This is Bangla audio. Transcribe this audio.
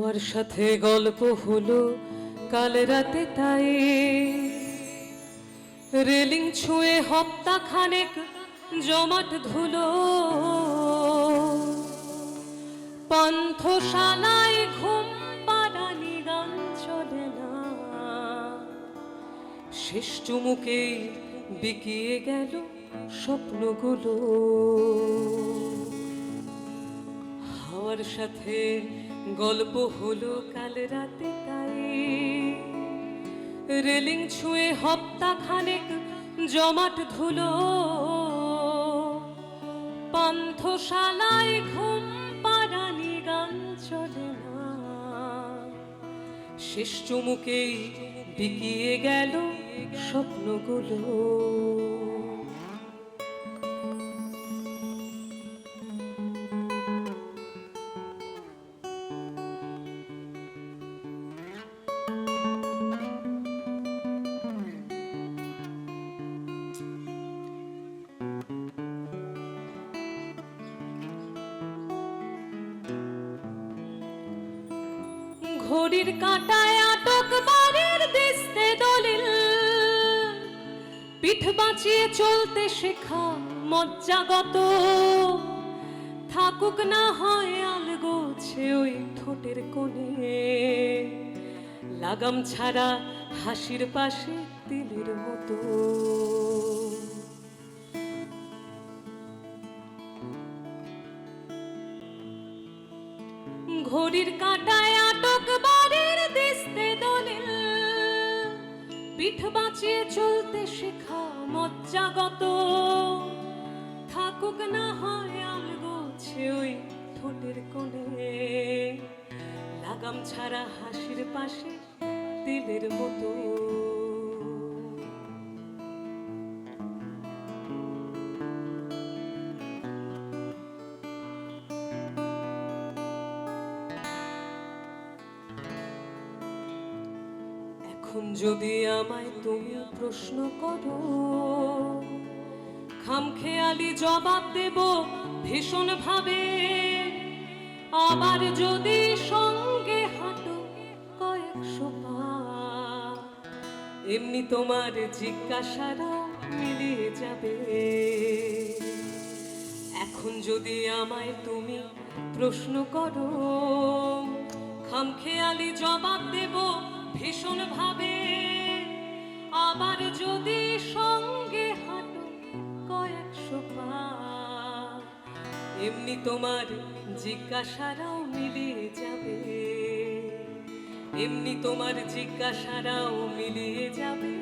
হাওয়ার সাথে গল্প হলো কাল রাতে, তাই রেলিং ছুঁয়ে হপ্তা খানেক জমাট ধুলো। পান্থশালায় ঘুম পাড়ানি গান চলে না, শেষ চুমুকেই বিকিয়ে গেল স্বপ্নগুলো। হাওয়ার সাথে গল্প হলো কাল রাতে, তাই রেলিং ছুঁয়ে হপ্তা খানেক জমাট ধুলো। পান্থশালায় ঘুম পাড়ানি গান চলে না, শেষ চুমুকেই বিকিয়ে গেল স্বপ্নগুলো। ঘড়ির কাঁটায় আটক বাড়ির দিস্তে দলিল, পিঠ বাঁচিয়ে চলতে শেখা মজ্জাগত। থাকুক না হয় আলগোছে ওই ঠোঁটের কোণে, লাগাম ছাড়া হাসির পাশে তিলের মতো। ঘড়ির কাঁটায় আটক বাড়ির দিস্তে দলিল, পিঠ বাঁচিয়ে চলতে শেখা মজ্জাগত। থাকুক না হয় আলগোছে ওই ঠোঁটের কোণে, লাগাম ছাড়া হাসির পাশে তিলের মতো। এখন যদি আমায় তুমি প্রশ্ন করো, খামখেয়ালি জবাব দেব ভীষণ ভাবে। আবার যদি সঙ্গে হাঁটো কয়েকশো পা, এমনি তোমার জিজ্ঞাসারা মিলিয়ে যাবে। এখন যদি আমায় তুমি প্রশ্ন করো, খামখেয়ালি জবাব দেব ভীষণ ভাবে। আবার যদি সঙ্গে হাঁটো কয়েকশো পা, এমনি তোমার জিজ্ঞাসারাও মিলিয়ে যাবে। এমনি তোমার জিজ্ঞাসারাও মিলিয়ে যাবে।